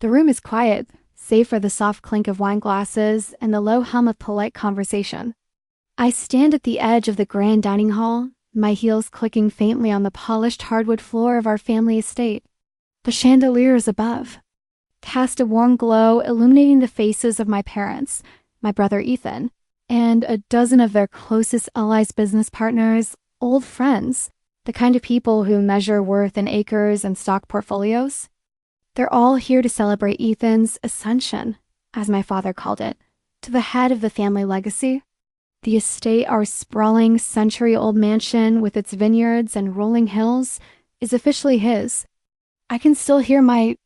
The room is quiet, save for the soft clink of wine glasses and the low hum of polite conversation. I stand at the edge of the grand dining hall, my heels clicking faintly on the polished hardwood floor of our family estate. The chandeliers above cast a warm glow, illuminating the faces of my parents, my brother Ethan, and a dozen of their closest allies, business partners, old friends, the kind of people who measure worth in acres and stock portfolios. They're all here to celebrate Ethan's ascension, as my father called it, to the head of the family legacy. The estate, our sprawling century-old mansion with its vineyards and rolling hills, is officially his. I can still hear my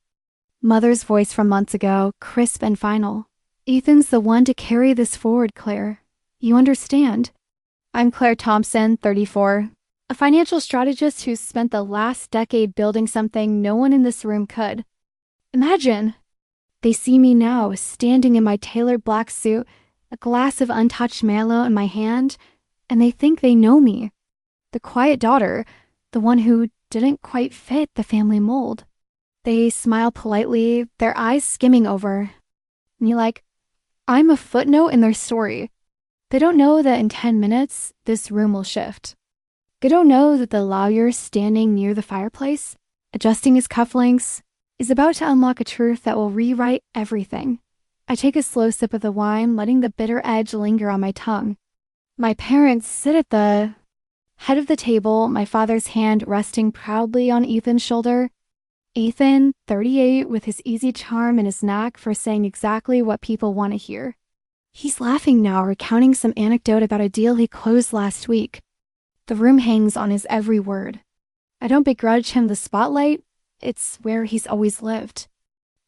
mother's voice from months ago, crisp and final. Ethan's the one to carry this forward, Claire. You understand? I'm Claire Thompson, 34, a financial strategist who's spent the last decade building something no one in this room could. Imagine! They see me now, standing in my tailored black suit, a glass of untouched Merlot in my hand, and they think they know me. The quiet daughter, the one who didn't quite fit the family mold. They smile politely, their eyes skimming over me like I'm a footnote in their story. They don't know that in 10 minutes, this room will shift. They don't know that the lawyer standing near the fireplace, adjusting his cufflinks, is about to unlock a truth that will rewrite everything. I take a slow sip of the wine, letting the bitter edge linger on my tongue. My parents sit at the head of the table, my father's hand resting proudly on Ethan's shoulder. Ethan, 38, with his easy charm and his knack for saying exactly what people want to hear. He's laughing now, recounting some anecdote about a deal he closed last week. The room hangs on his every word. I don't begrudge him the spotlight. It's where he's always lived.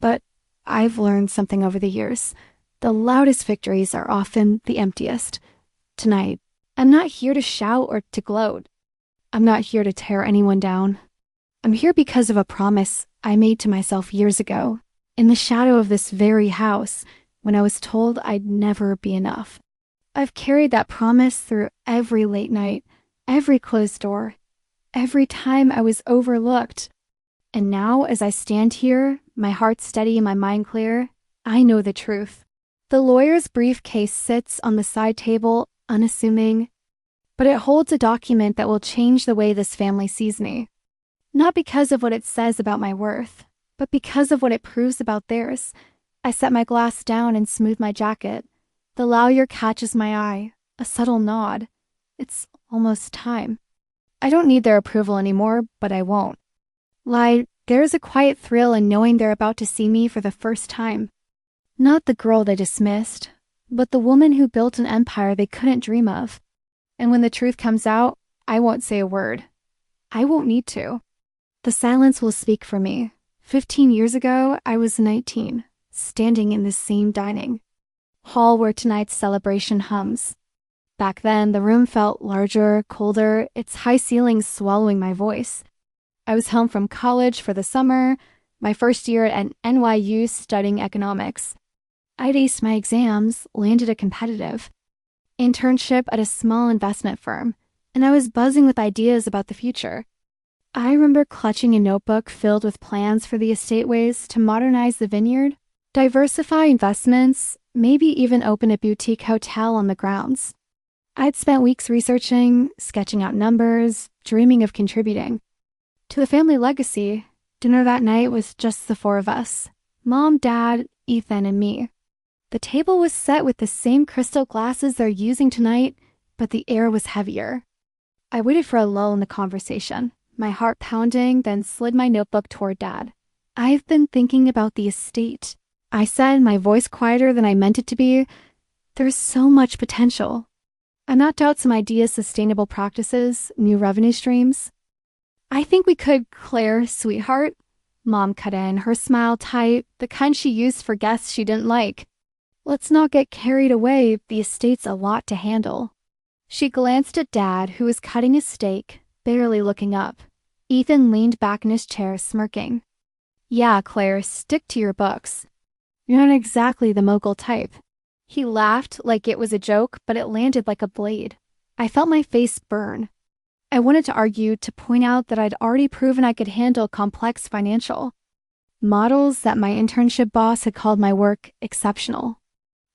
But I've learned something over the years. The loudest victories are often the emptiest. Tonight, I'm not here to shout or to gloat. I'm not here to tear anyone down. I'm here because of a promise I made to myself years ago, in the shadow of this very house, when I was told I'd never be enough. I've carried that promise through every late night, every closed door, every time I was overlooked. And now, as I stand here, my heart steady and my mind clear, I know the truth. The lawyer's briefcase sits on the side table, unassuming, but it holds a document that will change the way this family sees me. Not because of what it says about my worth, but because of what it proves about theirs. I set my glass down and smooth my jacket. The lawyer catches my eye, a subtle nod. It's almost time. I don't need their approval anymore, but I won't. There's a quiet thrill in knowing they're about to see me for the first time. Not the girl they dismissed, but the woman who built an empire they couldn't dream of. And when the truth comes out, I won't say a word. I won't need to. The silence will speak for me. 15 years ago, I was 19, standing in this same dining hall where tonight's celebration hums. Back then, the room felt larger, colder, its high ceilings swallowing my voice. I was home from college for the summer, my first year at NYU studying economics. I'd aced my exams, landed a competitive internship at a small investment firm, and I was buzzing with ideas about the future. I remember clutching a notebook filled with plans for the estate ways to modernize the vineyard, diversify investments, maybe even open a boutique hotel on the grounds. I'd spent weeks researching, sketching out numbers, dreaming of contributing. To the family legacy, dinner that night was just the four of us. Mom, Dad, Ethan, and me. The table was set with the same crystal glasses they're using tonight, but the air was heavier. I waited for a lull in the conversation, my heart pounding, then slid my notebook toward Dad. I've been thinking about the estate. I said, my voice quieter than I meant it to be. There's so much potential. I knocked out some ideas, sustainable practices, new revenue streams. I think we could, Claire, sweetheart. Mom cut in, her smile tight, the kind she used for guests she didn't like. Let's not get carried away. The estate's a lot to handle. She glanced at Dad, who was cutting a steak, barely looking up. Ethan leaned back in his chair, smirking. Yeah, Claire, stick to your books. You're not exactly the mogul type. He laughed like it was a joke, but it landed like a blade. I felt my face burn. I wanted to argue, to point out that I'd already proven I could handle complex financial. Models that my internship boss had called my work exceptional.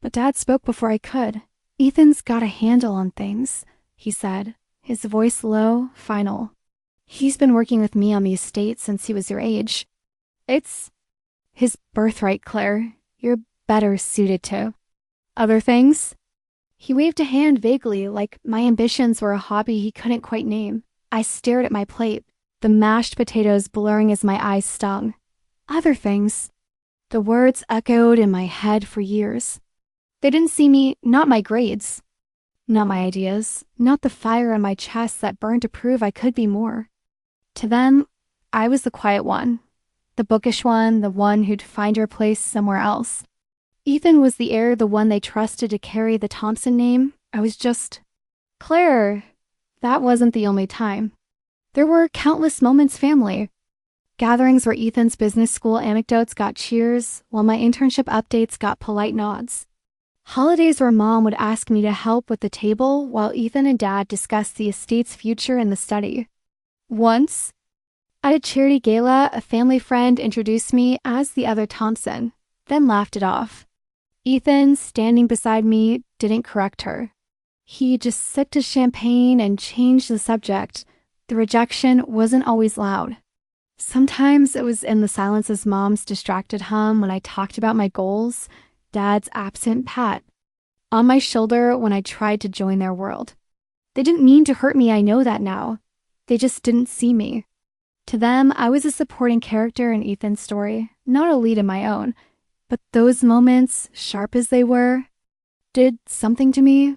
But Dad spoke before I could. "Ethan's got a handle on things," he said, his voice low, final. "He's been working with me on the estate since he was your age. It's his birthright, Claire. You're better suited to other things." He waved a hand vaguely, like my ambitions were a hobby he couldn't quite name. I stared at my plate, the mashed potatoes blurring as my eyes stung. Other things. The words echoed in my head for years. They didn't see me, not my grades, not my ideas, not the fire in my chest that burned to prove I could be more. To them, I was the quiet one, the bookish one, the one who'd find her place somewhere else. Ethan was the heir, the one they trusted to carry the Thompson name. I was just Claire. That wasn't the only time. There were countless moments family. Gatherings where Ethan's business school anecdotes got cheers, while my internship updates got polite nods. Holidays where Mom would ask me to help with the table while Ethan and Dad discussed the estate's future in the study. Once, at a charity gala, a family friend introduced me as the other Thompson, then laughed it off. Ethan, standing beside me, didn't correct her. He just sipped his champagne and changed the subject. The rejection wasn't always loud. Sometimes it was in the silence as Mom's distracted hum when I talked about my goals, Dad's absent pat on my shoulder when I tried to join their world. They didn't mean to hurt me, I know that now. They just didn't see me. To them, I was a supporting character in Ethan's story, not a lead in my own. But those moments, sharp as they were, did something to me.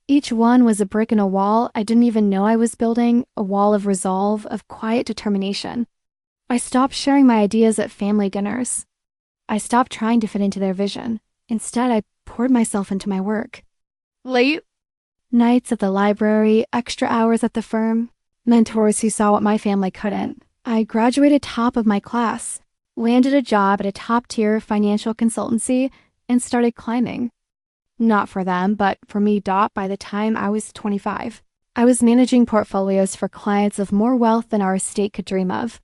Each one was a brick in a wall I didn't even know I was building, a wall of resolve, of quiet determination. I stopped sharing my ideas at family dinners. I stopped trying to fit into their vision. Instead, I poured myself into my work. Late nights at the library, extra hours at the firm, mentors who saw what my family couldn't. I graduated top of my class, landed a job at a top-tier financial consultancy, and started climbing. Not for them, but for me, by the time I was 25. I was managing portfolios for clients of more wealth than our estate could dream of.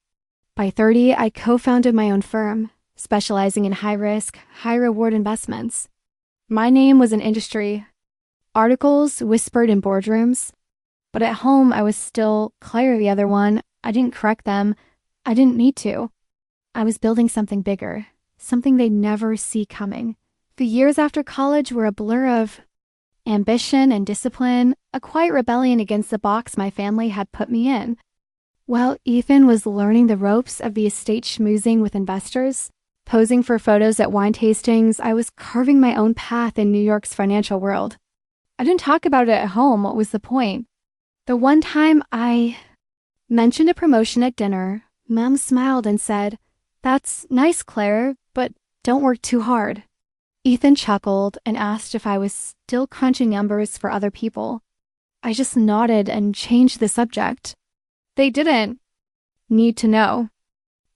By 30, I co-founded my own firm, specializing in high-risk, high-reward investments. My name was in industry. Articles whispered in boardrooms. But at home, I was still Claire, the other one. I didn't correct them. I didn't need to. I was building something bigger, something they'd never see coming. The years after college were a blur of ambition and discipline, a quiet rebellion against the box my family had put me in. While Ethan was learning the ropes of the estate schmoozing with investors, posing for photos at wine tastings, I was carving my own path in New York's financial world. I didn't talk about it at home. What was the point? The one time I mentioned a promotion at dinner, Mom smiled and said, "That's nice, Claire, but don't work too hard." Ethan chuckled and asked if I was still crunching numbers for other people. I just nodded and changed the subject. They didn't need to know.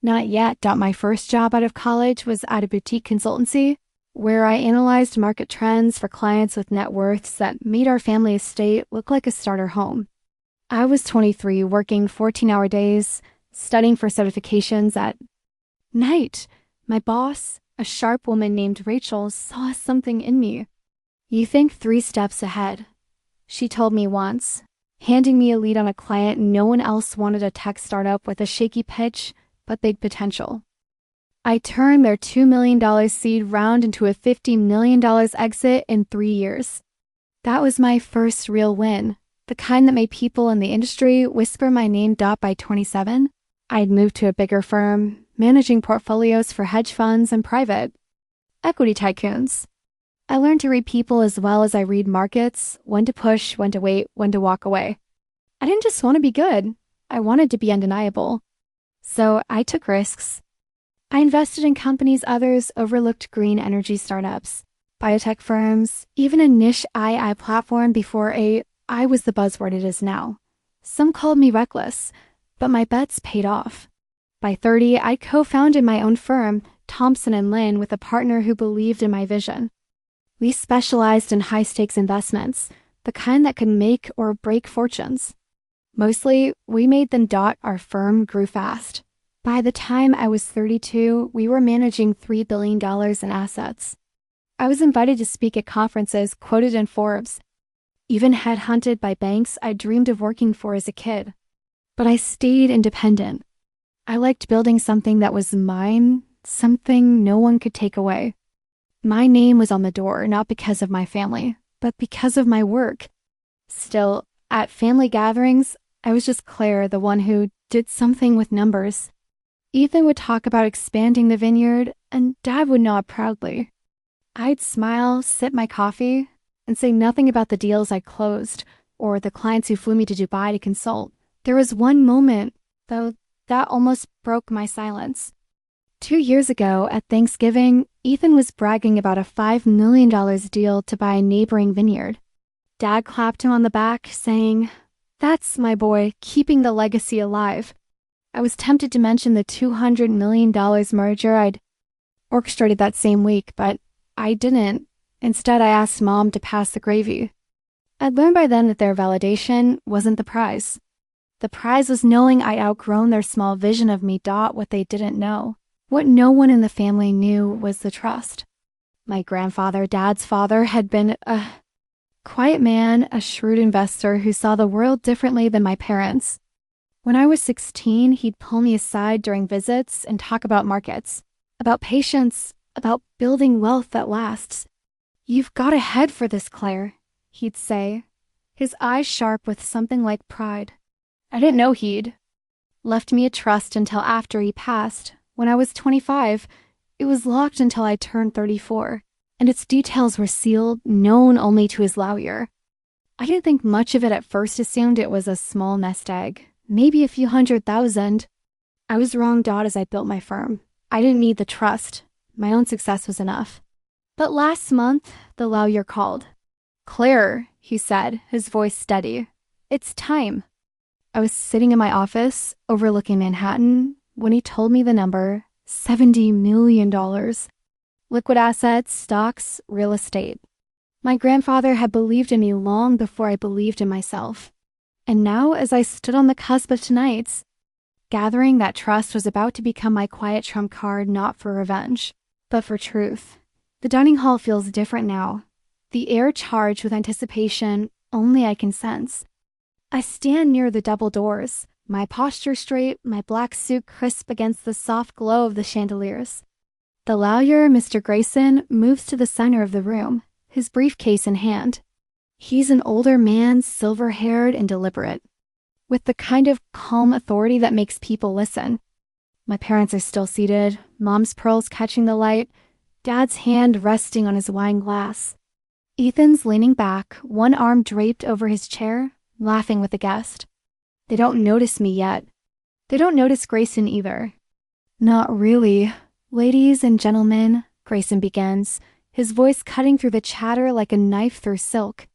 Not yet. My first job out of college was at a boutique consultancy where I analyzed market trends for clients with net worths that made our family estate look like a starter home. I was 23, working 14-hour days, studying for certifications at night. My boss, a sharp woman named Rachel, saw something in me. "You think 3 steps ahead," she told me once, handing me a lead on a client no one else wanted, a tech startup with a shaky pitch but big potential. I turned their $2 million seed round into a $50 million exit in 3 years. That was my first real win, the kind that made people in the industry whisper my name. By 27, I'd moved to a bigger firm, managing portfolios for hedge funds and private equity tycoons. I learned to read people as well as I read markets, when to push, when to wait, when to walk away. I didn't just want to be good. I wanted to be undeniable. So I took risks. I invested in companies others overlooked: green energy startups, biotech firms, even a niche AI platform before I was the buzzword it is now. Some called me reckless, but my bets paid off. By 30, I co-founded my own firm, Thompson & Lynn, with a partner who believed in my vision. We specialized in high-stakes investments, the kind that could make or break fortunes. Mostly, we made them. Our firm grew fast, By the time I was 32, we were managing $3 billion in assets. I was invited to speak at conferences quoted in Forbes, even headhunted by banks I dreamed of working for as a kid. But I stayed independent. I liked building something that was mine, something no one could take away. My name was on the door, not because of my family, but because of my work. Still, at family gatherings, I was just Claire, the one who did something with numbers. Ethan would talk about expanding the vineyard, and Dad would nod proudly. I'd smile, sip my coffee, and say nothing about the deals I closed, or the clients who flew me to Dubai to consult. There was one moment, though, that almost broke my silence. 2 years ago, at Thanksgiving, Ethan was bragging about a $5 million deal to buy a neighboring vineyard. Dad clapped him on the back, saying, "That's my boy, keeping the legacy alive." I was tempted to mention the $200 million merger I'd orchestrated that same week, but I didn't. Instead, I asked Mom to pass the gravy. I'd learned by then that their validation wasn't the prize. The prize was knowing I'd outgrown their small vision of me. What they didn't know, what no one in the family knew, was the trust. My grandfather, Dad's father, had been a quiet man, a shrewd investor who saw the world differently than my parents. When I was 16, he'd pull me aside during visits and talk about markets, about patience, about building wealth that lasts. "You've got a head for this, Claire," he'd say, his eyes sharp with something like pride. I didn't know he'd left me a trust until after he passed. When I was 25, it was locked until I turned 34, and its details were sealed, known only to his lawyer. I didn't think much of it at first, assumed it was a small nest egg, maybe a few $100,000. I was wrong, as I built my firm. I didn't need the trust. My own success was enough. But last month, the lawyer called. "Claire," he said, his voice steady, "it's time." I was sitting in my office, overlooking Manhattan, when he told me the number, $70 million. Liquid assets, stocks, real estate. My grandfather had believed in me long before I believed in myself. And now, as I stood on the cusp of tonight's, gathering that trust was about to become my quiet trump card, not for revenge, but for truth. The dining hall feels different now, the air charged with anticipation only I can sense. I stand near the double doors, my posture straight, my black suit crisp against the soft glow of the chandeliers. The lawyer, Mr. Grayson, moves to the center of the room, his briefcase in hand. He's an older man, silver-haired and deliberate, with the kind of calm authority that makes people listen. My parents are still seated, Mom's pearls catching the light, Dad's hand resting on his wine glass. Ethan's leaning back, one arm draped over his chair, laughing with the guest. They don't notice me yet. They don't notice Grayson either. "Not really. Ladies and gentlemen," Grayson begins, his voice cutting through the chatter like a knife through silk.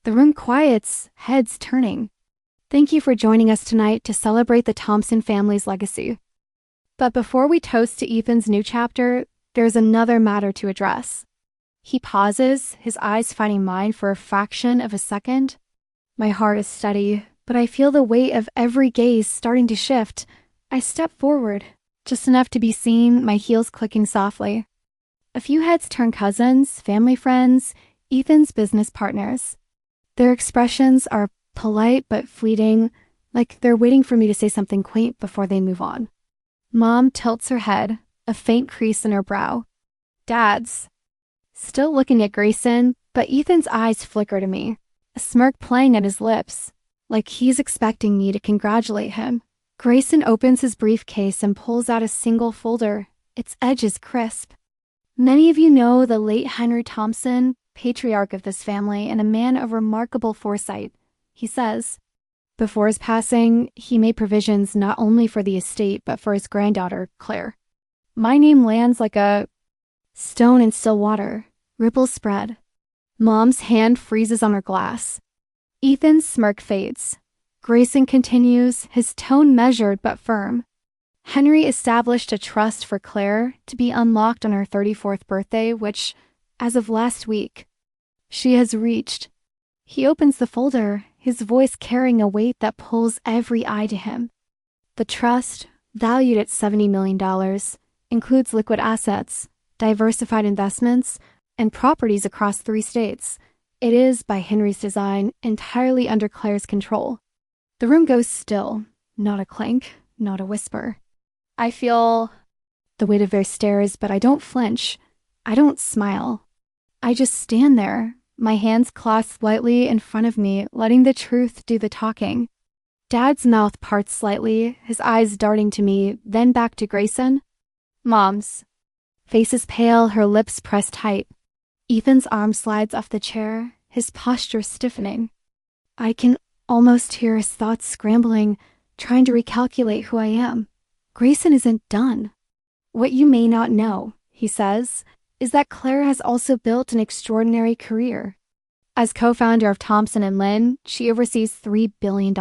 The room quiets, heads turning. "Thank you for joining us tonight to celebrate the Thompson family's legacy. But before we toast to Ethan's new chapter, there's another matter to address." He pauses, his eyes finding mine for a fraction of a second. My heart is steady, but I feel the weight of every gaze starting to shift. I step forward, just enough to be seen, my heels clicking softly. A few heads turn, cousins, family friends, Ethan's business partners. Their expressions are polite but fleeting, like they're waiting for me to say something quaint before they move on. Mom tilts her head, a faint crease in her brow. Dad's still looking at Grayson, but Ethan's eyes flicker to me, a smirk playing at his lips, like he's expecting me to congratulate him. Grayson opens his briefcase and pulls out a single folder, its edges crisp. "Many of you know the late Henry Thompson, patriarch of this family and a man of remarkable foresight," he says. Before his passing, he made provisions not only for the estate, but for his granddaughter, Claire. My name lands like a stone in still water, ripples spread. Mom's hand freezes on her glass. Ethan's smirk fades. Grayson continues, his tone measured but firm. "Henry established a trust for Claire to be unlocked on her 34th birthday, which, as of last week, she has reached." He opens the folder, his voice carrying a weight that pulls every eye to him. "The trust valued at $70 million, includes liquid assets, diversified investments, and properties across 3 states. It is, by Henry's design, entirely under Claire's control. The room goes still, not a clink, not a whisper. I feel the weight of their stares, but I don't flinch. I don't smile. I just stand there, my hands clasped lightly in front of me, letting the truth do the talking. Dad's mouth parts slightly, his eyes darting to me, then back to Grayson. Mom's face is pale, her lips pressed tight. Ethan's arm slides off the chair, his posture stiffening. I can almost hear his thoughts scrambling, trying to recalculate who I am. Grayson isn't done. What you may not know, he says, is that Claire has also built an extraordinary career. As co-founder of Thompson & Lynn, she oversees $3 billion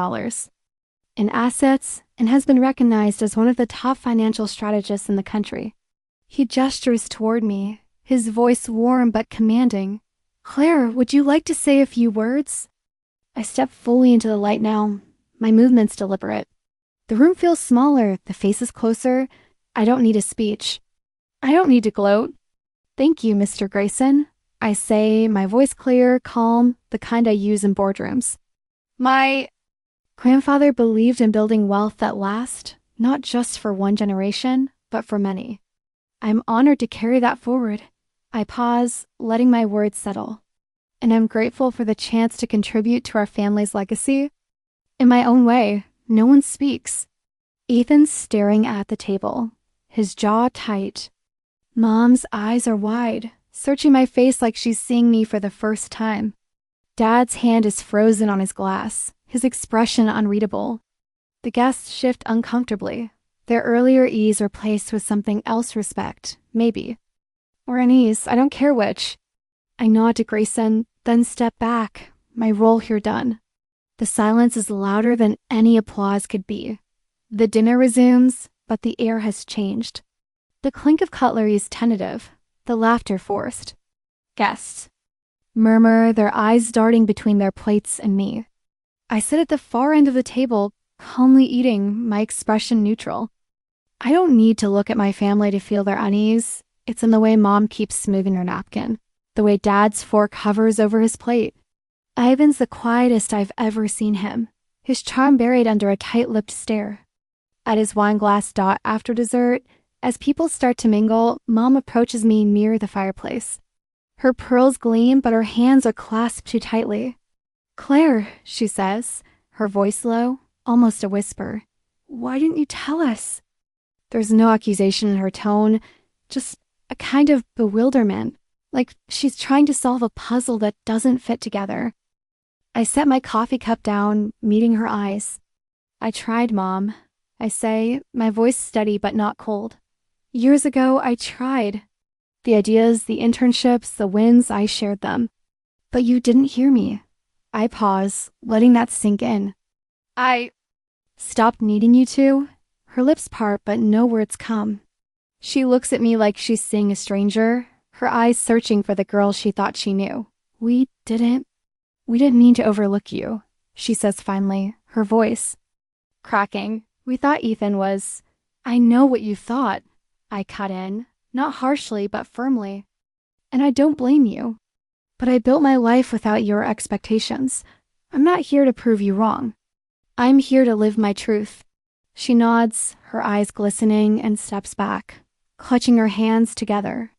in assets and has been recognized as one of the top financial strategists in the country. He gestures toward me, his voice warm but commanding. Claire, would you like to say a few words? I step fully into the light now, my movements deliberate. The room feels smaller, the faces closer. I don't need a speech. I don't need to gloat. Thank you, Mr. Grayson, I say, my voice clear, calm, the kind I use in boardrooms. My grandfather believed in building wealth that lasts, not just for one generation, but for many. I'm honored to carry that forward. I pause, letting my words settle. And I'm grateful for the chance to contribute to our family's legacy. In my own way, no one speaks. Ethan's staring at the table, his jaw tight. Mom's eyes are wide, searching my face like she's seeing me for the first time. Dad's hand is frozen on his glass, his expression unreadable. The guests shift uncomfortably, their earlier ease replaced with something else respect, maybe. Or unease, I don't care which. I nod to Grayson, then step back, my role here done. The silence is louder than any applause could be. The dinner resumes, but the air has changed. The clink of cutlery is tentative, the laughter forced. Guests murmur, their eyes darting between their plates and me. I sit at the far end of the table, calmly eating, my expression neutral. I don't need to look at my family to feel their unease. It's in the way Mom keeps smoothing her napkin, the way Dad's fork hovers over his plate. Ivan's the quietest I've ever seen him, his charm buried under a tight-lipped stare. At his wine glass dot after dessert, as people start to mingle, Mom approaches me near the fireplace. Her pearls gleam, but her hands are clasped too tightly. Claire, she says, her voice low, almost a whisper. Why didn't you tell us? There's no accusation in her tone, just a kind of bewilderment, like she's trying to solve a puzzle that doesn't fit together. I set my coffee cup down, meeting her eyes. I tried, Mom, I say, my voice steady but not cold. Years ago, I tried. The ideas, the internships, the wins, I shared them. But you didn't hear me. I pause, letting that sink in. I stopped needing you to. Her lips part, but no words come. She looks at me like she's seeing a stranger, her eyes searching for the girl she thought she knew. We didn't mean to overlook you, she says finally, her voice cracking. We thought Ethan was. I know what you thought. I cut in, not harshly but firmly. And I don't blame you. But I built my life without your expectations. I'm not here to prove you wrong. I'm here to live my truth. She nods, her eyes glistening, and steps back, clutching her hands together.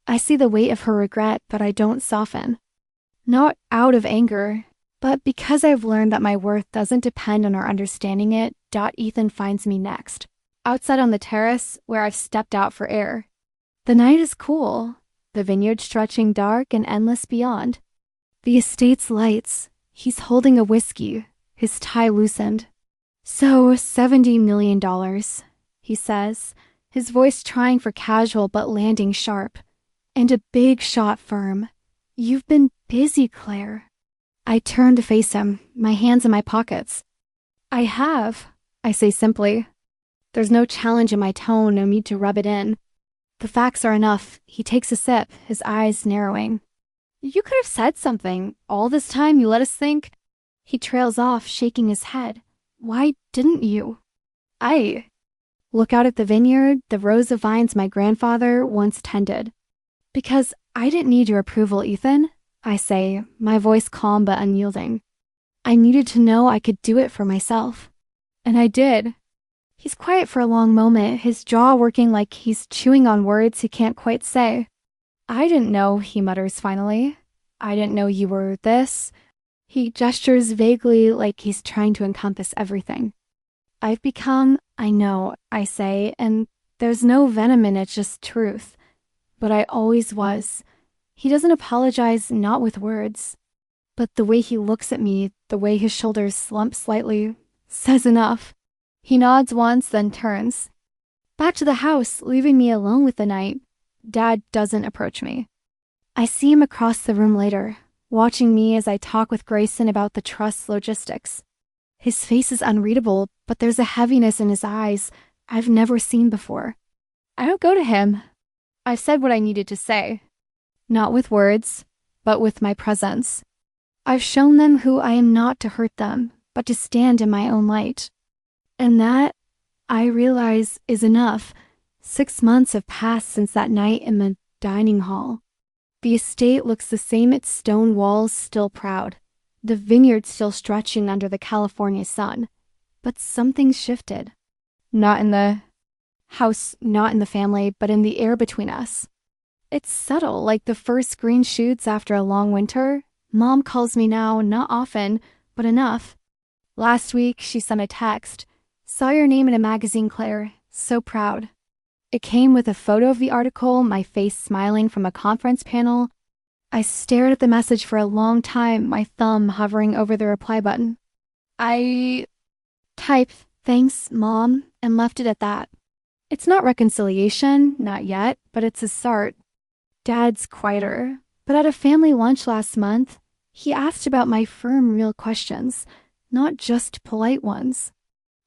I see the weight of her regret, but I don't soften. Not out of anger, but because I've learned that my worth doesn't depend on our understanding it. Ethan finds me next, outside on the terrace where I've stepped out for air. The night is cool, the vineyard stretching dark and endless beyond. The estate's lights. He's holding a whiskey, his tie loosened. So, $70 million, he says, his voice trying for casual but landing sharp. And a big shot firm. You've been busy, Claire. I turn to face him, my hands in my pockets. I have, I say simply. There's no challenge in my tone, no need to rub it in. The facts are enough. He takes a sip, his eyes narrowing. You could have said something. All this time you let us think. He trails off, shaking his head. Why didn't you? Look out at the vineyard, the rows of vines my grandfather once tended. Because I didn't need your approval, Ethan, I say, my voice calm but unyielding. I needed to know I could do it for myself. And I did. He's quiet for a long moment, his jaw working like he's chewing on words he can't quite say. I didn't know, he mutters finally. I didn't know you were this. He gestures vaguely like he's trying to encompass everything. I've become, I know, I say, and there's no venom in it, just truth. But I always was. He doesn't apologize, not with words. But the way he looks at me, the way his shoulders slump slightly, says enough. He nods once, then turns. Back to the house, leaving me alone with the night. Dad doesn't approach me. I see him across the room later, watching me as I talk with Grayson about the trust's logistics. His face is unreadable, but there's a heaviness in his eyes I've never seen before. I don't go to him. I've said what I needed to say. Not with words, but with my presence. I've shown them who I am not to hurt them, but to stand in my own light. And that, I realize, is enough. 6 months have passed since that night in the dining hall. The estate looks the same, its stone walls still proud. The vineyard still stretching under the California sun. But something's shifted. Not in the house, not in the family, but in the air between us. It's subtle, like the first green shoots after a long winter. Mom calls me now, not often, but enough. Last week, she sent a text. Saw your name in a magazine, Claire. So proud. It came with a photo of the article, my face smiling from a conference panel. I stared at the message for a long time, my thumb hovering over the reply button. I typed, "Thanks, Mom," and left it at that. It's not reconciliation, not yet, but it's a start. Dad's quieter, but at a family lunch last month, he asked about my firm, real questions, not just polite ones.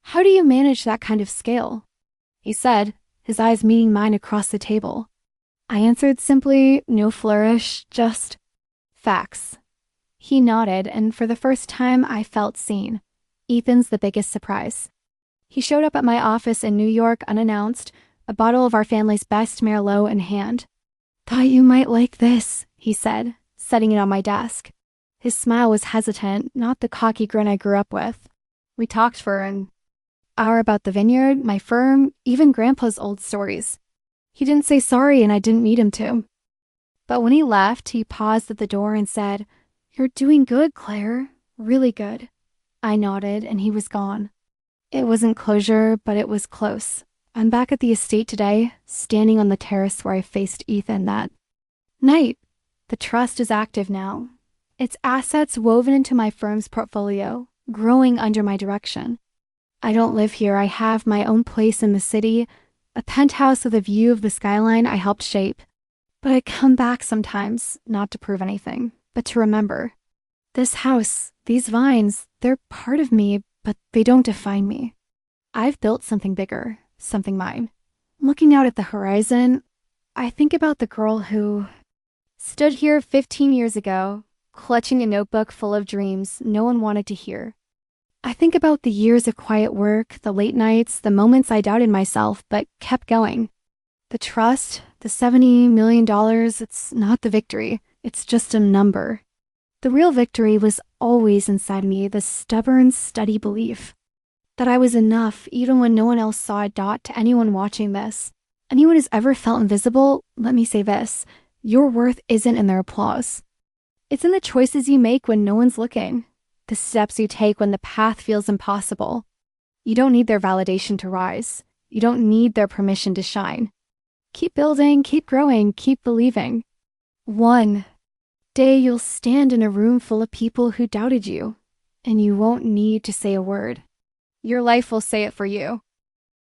How do you manage that kind of scale? He said, his eyes meeting mine across the table. I answered simply, no flourish, just facts. He nodded, and for the first time I felt seen. Ethan's the biggest surprise. He showed up at my office in New York unannounced, a bottle of our family's best Merlot in hand. Thought you might like this, he said, setting it on my desk. His smile was hesitant, not the cocky grin I grew up with. We talked for an hour about the vineyard, my firm, even Grandpa's old stories. He didn't say sorry, and I didn't need him to. But when he left, he paused at the door and said, "You're doing good, Claire. Really good." I nodded, and he was gone. It wasn't closure, but it was close. I'm back at the estate today, standing on the terrace where I faced Ethan that night. The trust is active now. Its assets woven into my firm's portfolio, growing under my direction. I don't live here. I have my own place in the city, a penthouse with a view of the skyline I helped shape. But I come back sometimes, not to prove anything, but to remember. This house, these vines, they're part of me, but they don't define me. I've built something bigger, something mine. Looking out at the horizon, I think about the girl who stood here 15 years ago, clutching a notebook full of dreams no one wanted to hear. I think about the years of quiet work, the late nights, the moments I doubted myself, but kept going. The trust, the $70 million, it's not the victory. It's just a number. The real victory was always inside me, the stubborn, steady belief that I was enough even when no one else saw a dot. To anyone watching this, anyone who's ever felt invisible, let me say this, your worth isn't in their applause. It's in the choices you make when no one's looking. The steps you take when the path feels impossible. You don't need their validation to rise. You don't need their permission to shine. Keep building, keep growing, keep believing. One day you'll stand in a room full of people who doubted you, and you won't need to say a word. Your life will say it for you.